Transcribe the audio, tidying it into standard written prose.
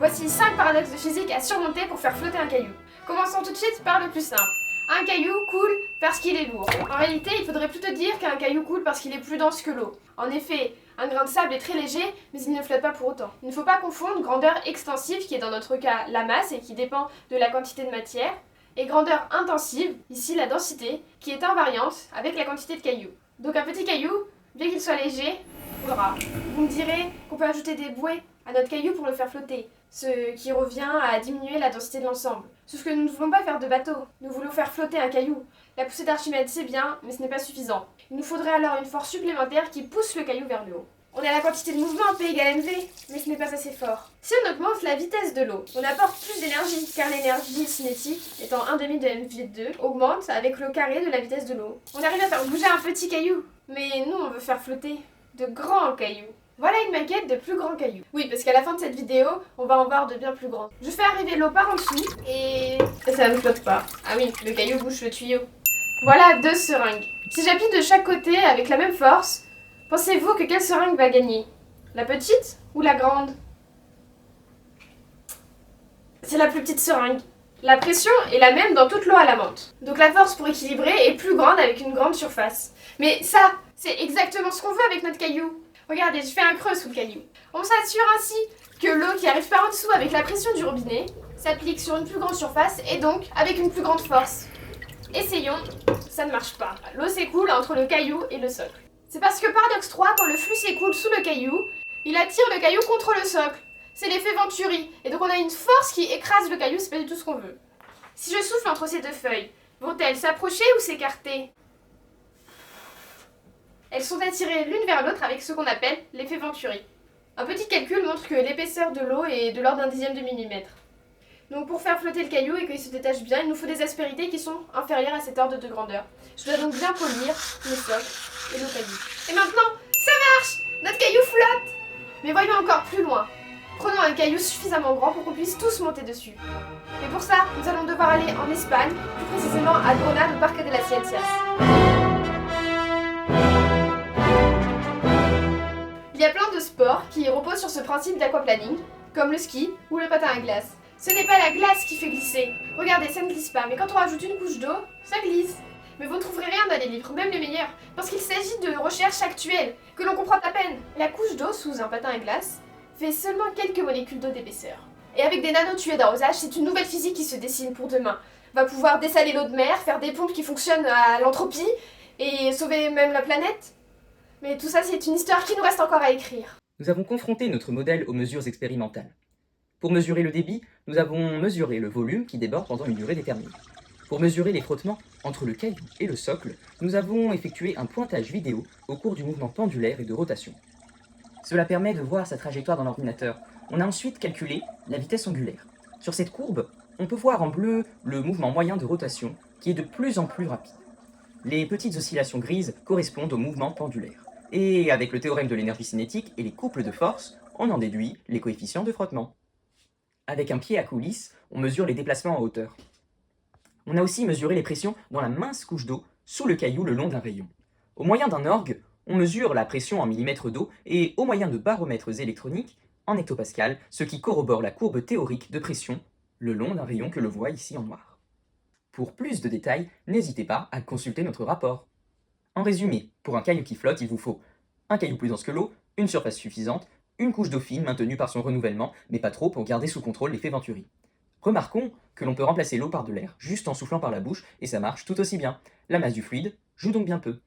Voici 5 paradoxes de physique à surmonter pour faire flotter un caillou. Commençons tout de suite par le plus simple. Un caillou coule parce qu'il est lourd. En réalité, il faudrait plutôt dire qu'un caillou coule parce qu'il est plus dense que l'eau. En effet, un grain de sable est très léger, mais il ne flotte pas pour autant. Il ne faut pas confondre grandeur extensive, qui est dans notre cas la masse et qui dépend de la quantité de matière, et grandeur intensive, ici la densité, qui est invariante avec la quantité de cailloux. Donc un petit caillou, bien qu'il soit léger, coulera. Vous me direz qu'on peut ajouter des bouées à notre caillou pour le faire flotter, ce qui revient à diminuer la densité de l'ensemble. Sauf que nous ne voulons pas faire de bateau, nous voulons faire flotter un caillou. La poussée d'Archimède c'est bien, mais ce n'est pas suffisant. Il nous faudrait alors une force supplémentaire qui pousse le caillou vers le haut. On a la quantité de mouvement P égale mv, mais ce n'est pas assez fort. Si on augmente la vitesse de l'eau, on apporte plus d'énergie, car l'énergie cinétique, étant 1/2 de mv2, augmente avec le carré de la vitesse de l'eau. On arrive à faire bouger un petit caillou, mais nous on veut faire flotter de grands cailloux. Voilà une maquette de plus grands cailloux. Oui, parce qu'à la fin de cette vidéo, on va en voir de bien plus grands. Je fais arriver l'eau par en dessous et ça ne flotte pas. Ah oui, le caillou bouche le tuyau. Voilà 2 seringues. Si j'appuie de chaque côté avec la même force, pensez-vous que quelle seringue va gagner? La petite ou la grande? C'est la plus petite seringue. La pression est la même dans toute l'eau à la menthe. Donc la force pour équilibrer est plus grande avec une grande surface. Mais ça, c'est exactement ce qu'on veut avec notre caillou. Regardez, je fais un creux sous le caillou. On s'assure ainsi que l'eau qui arrive par en dessous avec la pression du robinet s'applique sur une plus grande surface et donc avec une plus grande force. Essayons, ça ne marche pas. L'eau s'écoule entre le caillou et le socle. C'est parce que paradoxe 3, quand le flux s'écoule sous le caillou, il attire le caillou contre le socle. C'est l'effet Venturi. Et donc on a une force qui écrase le caillou, c'est pas du tout ce qu'on veut. Si je souffle entre ces deux feuilles, vont-elles s'approcher ou s'écarter? Elles sont attirées l'une vers l'autre avec ce qu'on appelle l'effet Venturi. Un petit calcul montre que l'épaisseur de l'eau est de l'ordre d'un dixième de millimètre. Donc pour faire flotter le caillou et qu'il se détache bien, il nous faut des aspérités qui sont inférieures à cet ordre de grandeur. Je dois donc bien polir le socle et le caillou. Et maintenant, ça marche! Notre caillou flotte! Mais voyons encore plus loin. Prenons un caillou suffisamment grand pour qu'on puisse tous monter dessus. Et pour ça, nous allons devoir aller en Espagne, plus précisément à Grenade au Parc de las Ciencias. Il y a plein de sports qui reposent sur ce principe d'aquaplaning, comme le ski ou le patin à glace. Ce n'est pas la glace qui fait glisser. Regardez, ça ne glisse pas, mais quand on rajoute une couche d'eau, ça glisse. Mais vous ne trouverez rien dans les livres, même les meilleurs, parce qu'il s'agit de recherches actuelles, que l'on comprend à peine. La couche d'eau sous un patin à glace fait seulement quelques molécules d'eau d'épaisseur. Et avec des nanotuyaux d'arrosage, c'est une nouvelle physique qui se dessine pour demain. On va pouvoir dessaler l'eau de mer, faire des pompes qui fonctionnent à l'entropie, et sauver même la planète. Mais tout ça, c'est une histoire qui nous reste encore à écrire. Nous avons confronté notre modèle aux mesures expérimentales. Pour mesurer le débit, nous avons mesuré le volume qui déborde pendant une durée déterminée. Pour mesurer les frottements entre le caillou et le socle, nous avons effectué un pointage vidéo au cours du mouvement pendulaire et de rotation. Cela permet de voir sa trajectoire dans l'ordinateur. On a ensuite calculé la vitesse angulaire. Sur cette courbe, on peut voir en bleu le mouvement moyen de rotation qui est de plus en plus rapide. Les petites oscillations grises correspondent au mouvement pendulaire. Et avec le théorème de l'énergie cinétique et les couples de force, on en déduit les coefficients de frottement. Avec un pied à coulisse, on mesure les déplacements en hauteur. On a aussi mesuré les pressions dans la mince couche d'eau sous le caillou le long d'un rayon. Au moyen d'un orgue, on mesure la pression en millimètres d'eau et au moyen de baromètres électroniques en hectopascal, ce qui corrobore la courbe théorique de pression le long d'un rayon que l'on voit ici en noir. Pour plus de détails, n'hésitez pas à consulter notre rapport. En résumé, pour un caillou qui flotte, il vous faut un caillou plus dense que l'eau, une surface suffisante, une couche d'eau fine maintenue par son renouvellement, mais pas trop pour garder sous contrôle l'effet Venturi. Remarquons que l'on peut remplacer l'eau par de l'air juste en soufflant par la bouche et ça marche tout aussi bien. La masse du fluide joue donc bien peu.